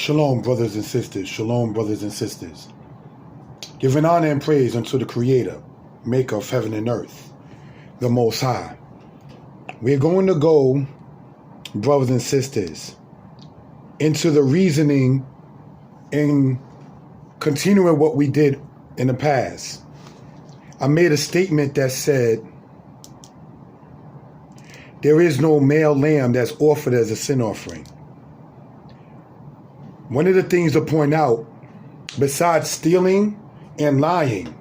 Shalom, brothers and sisters. Shalom, brothers and sisters. Giving honor and praise unto the Creator, maker of heaven and earth, the Most High. We're going to go, brothers and sisters, into the reasoning and continuing what we did in the past. I made a statement that said, there is no male lamb that's offered as a sin offering. One of the things to point out, besides stealing and lying,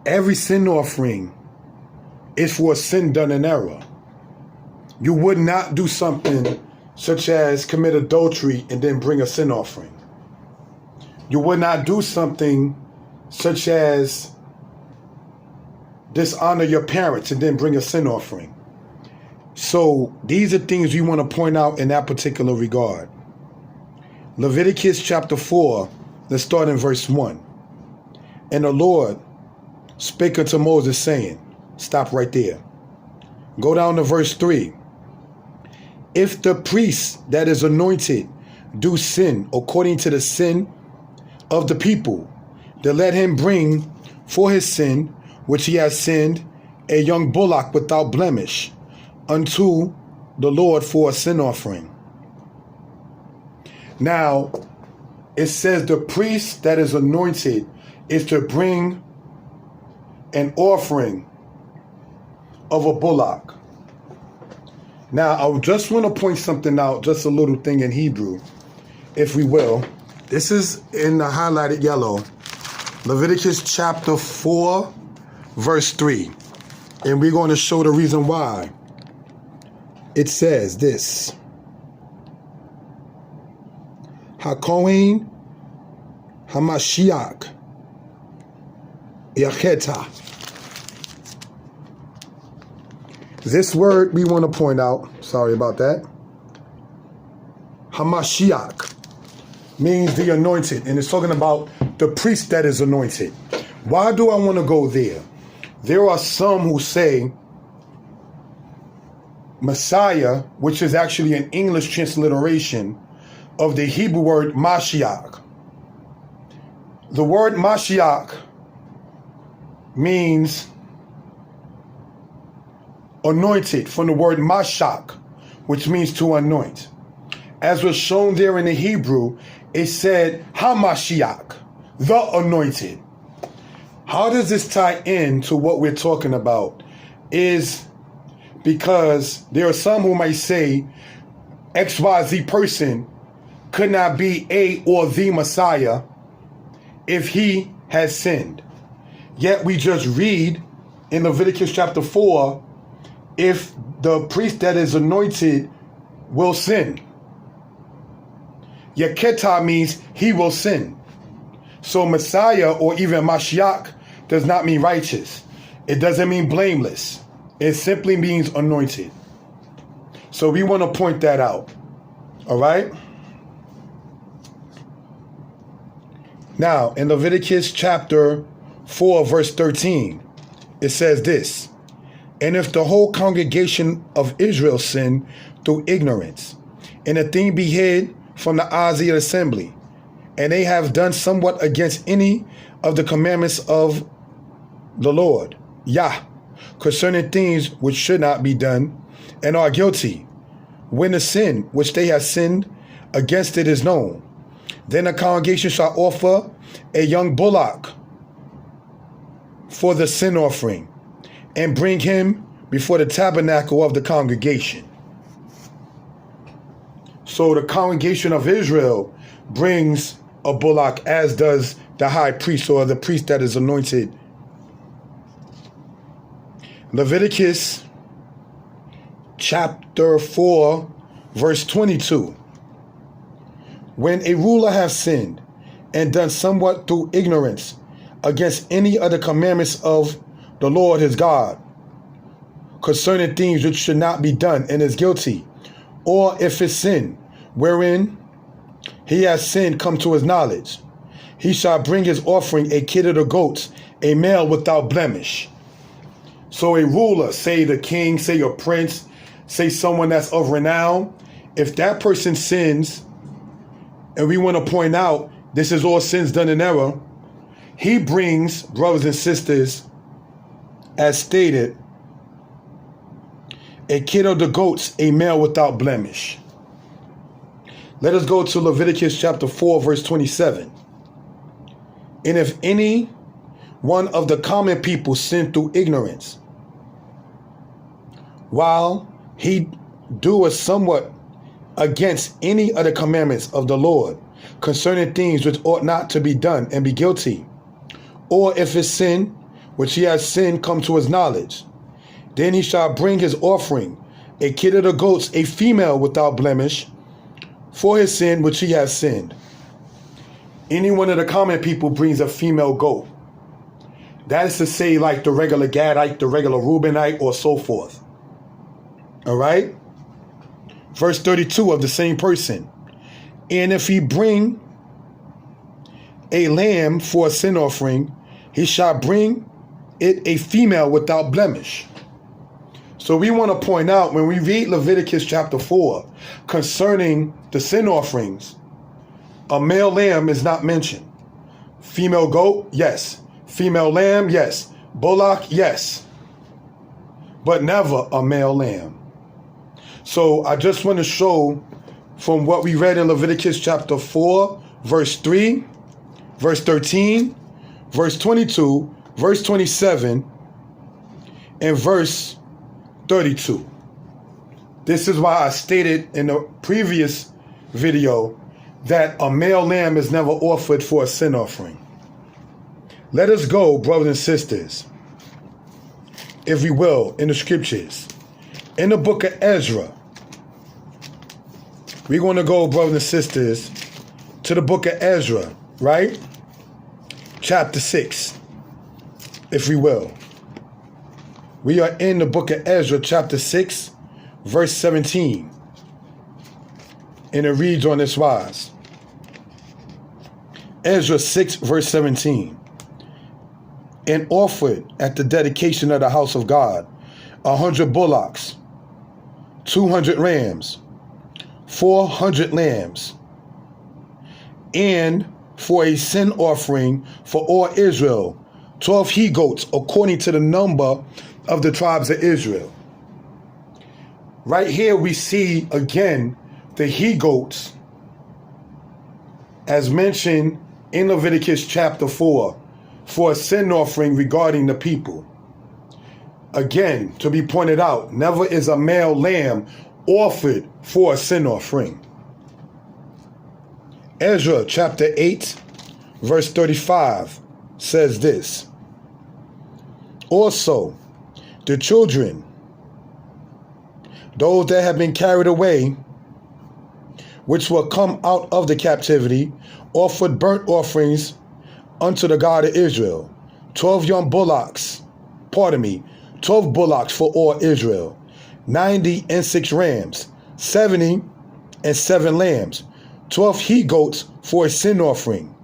every sin offering is for a sin done in error. You would not do something such as commit adultery and then bring a sin offering. You would not do something such as dishonor your parents and then bring a sin offering. So these are things you want to point out in that particular regard. Leviticus chapter 4, let's start in verse 1. And the Lord spake unto Moses, saying, stop right there. Go down to verse 3. If the priest that is anointed do sin according to the sin of the people, then let him bring for his sin, which he has sinned, a young bullock without blemish, unto the Lord for a sin offering. Now, it says the priest that is anointed is to bring an offering of a bullock. Now, I just want to point something out, just a little thing in Hebrew, if we will. This is in the highlighted yellow, Leviticus chapter 4, verse 3. And we're going to show the reason why. It says this. HaKohen HaMashiach Yacheta. This word we want to point out, sorry about that. HaMashiach means the anointed, and it's talking about the priest that is anointed. Why do I want to go there? There are some who say Messiah, which is actually an English transliteration of the Hebrew word Mashiach. The word Mashiach means anointed, from the word Mashach, which means to anoint. As was shown there in the Hebrew, it said HaMashiach, the anointed. How does this tie in to what we're talking about? Is because there are some who might say XYZ person could not be a or the Messiah if he has sinned. Yet we just read in Leviticus chapter 4, if the priest that is anointed will sin. Yaketa means he will sin. So Messiah or even Mashiach does not mean righteous. It doesn't mean blameless. It simply means anointed. So we want to point that out. All right? Now, in Leviticus chapter 4, verse 13, it says this. And if the whole congregation of Israel sin through ignorance, and the thing be hid from the eyes of the assembly, and they have done somewhat against any of the commandments of the Lord, Yah, concerning things which should not be done, and are guilty, when the sin which they have sinned against it is known, then the congregation shall offer a young bullock for the sin offering, and bring him before the tabernacle of the congregation. So the congregation of Israel brings a bullock, as does the high priest or the priest that is anointed. Leviticus chapter 4, verse 22. When a ruler has sinned and done somewhat through ignorance against any of the commandments of the Lord his God, concerning things which should not be done, and is guilty, or if his sin, wherein he has sinned, come to his knowledge, he shall bring his offering, a kid of the goats, a male without blemish. So a ruler, say the king, say your prince, say someone that's of renown, if that person sins and we want to point out this is all sins done in error, he brings, brothers and sisters, as stated, a kid of the goats, a male without blemish. Let us go to Leviticus chapter 4, verse 27. And if any one of the common people sin through ignorance, while he doeth somewhat against any of the commandments of the Lord concerning things which ought not to be done, and be guilty, or if his sin which he has sinned come to his knowledge, then he shall bring his offering, a kid of the goats, a female without blemish, for his sin which he has sinned. Any one of the common people brings a female goat. That is to say, like the regular Gadite, the regular Reubenite, or so forth. All right? Verse 32 of the same person. And if he bring a lamb for a sin offering, he shall bring it a female without blemish. So we want to point out, when we read Leviticus chapter 4 concerning the sin offerings, a male lamb is not mentioned. Female goat, yes. Female lamb, yes. Bullock, yes. But never a male lamb. So I just want to show from what we read in Leviticus chapter 4, verse 3, verse 13, verse 22, verse 27, and verse 32. This is why I stated in the previous video that a male lamb is never offered for a sin offering. Let us go, brothers and sisters, if we will, in the scriptures. In the book of Ezra, we're going to go, brothers and sisters, to the book of Ezra, right? Chapter 6, if we will. We are in the book of Ezra, chapter 6, verse 17. And it reads on this wise. Ezra 6, verse 17. And offered at the dedication of the house of God 100 bullocks, 200 rams, 400 lambs, and for a sin offering for all Israel, 12 he-goats according to the number of the tribes of Israel. Right here we see again the he-goats as mentioned in Leviticus chapter 4 for a sin offering regarding the people. Again, to be pointed out, never is a male lamb offered for a sin offering. Ezra chapter 8, verse 35 says this. Also, the children, those that have been carried away, which will come out of the captivity, offered burnt offerings unto the God of Israel. 12 young bullocks, 12 bullocks for all Israel, 96 rams, 70 and 7 lambs, 12 he-goats for a sin offering.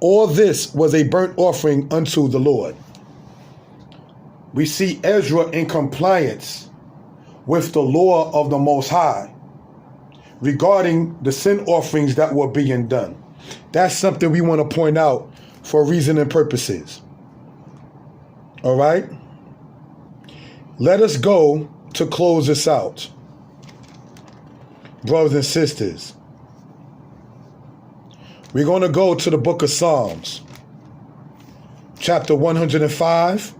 All this was a burnt offering unto the Lord. We see Ezra in compliance with the law of the Most High regarding the sin offerings that were being done. That's something we want to point out for reason and purposes. All right? Let us go to close this out. Brothers and sisters, we're going to go to the book of Psalms, chapter 105,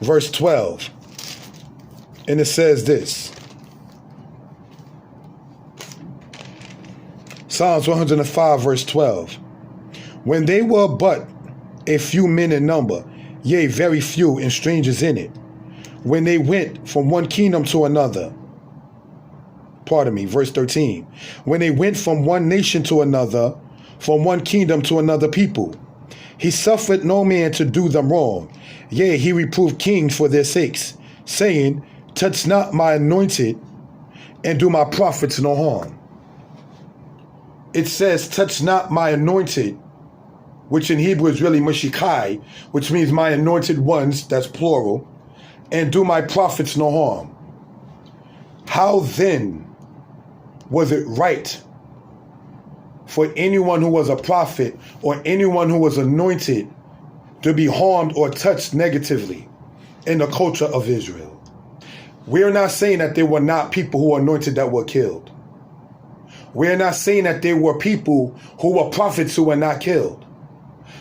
verse 12. And it says this. Psalms 105, verse 12. When they were but a few men in number, yea, very few, and strangers in it, when they went from one kingdom to another, verse 13. When they went from one nation to another, from one kingdom to another people, he suffered no man to do them wrong. Yea, he reproved kings for their sakes, saying, touch not my anointed, and do my prophets no harm. It says, touch not my anointed, which in Hebrew is really Mashikai, which means my anointed ones, that's plural, and do my prophets no harm. How then was it right for anyone who was a prophet or anyone who was anointed to be harmed or touched negatively in the culture of Israel. We're not saying that there were not people who were anointed that were killed. We're not saying that there were people who were prophets who were not killed.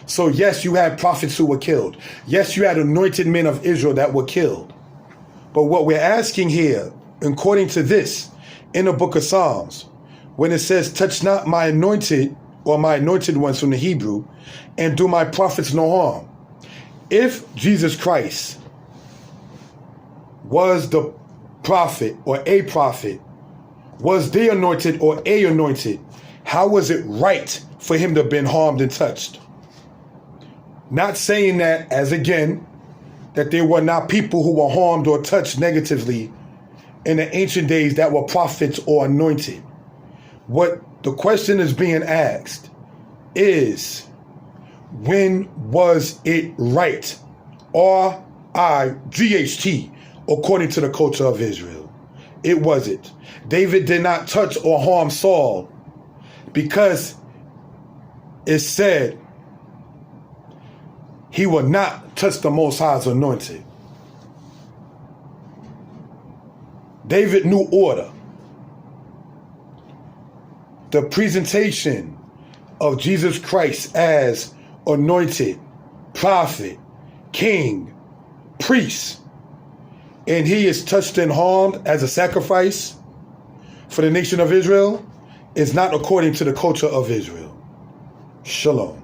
So yes, you had prophets who were killed. Yes, you had anointed men of Israel that were killed. But what we're asking here, according to this, in the book of Psalms, when it says, touch not my anointed, or my anointed ones from the Hebrew, and do my prophets no harm. If Jesus Christ was the prophet or a prophet, was the anointed or a anointed, how was it right for him to have been harmed and touched? Not saying that, as again, that there were not people who were harmed or touched negatively in the ancient days that were prophets or anointed. What the question is being asked is, when was it right? R-I-G-H-T, according to the culture of Israel. It wasn't. David did not touch or harm Saul because it said he would not touch the Most High's anointed. David knew order. The presentation of Jesus Christ as anointed, prophet, king, priest, and he is touched and harmed as a sacrifice for the nation of Israel, is not according to the culture of Israel. Shalom.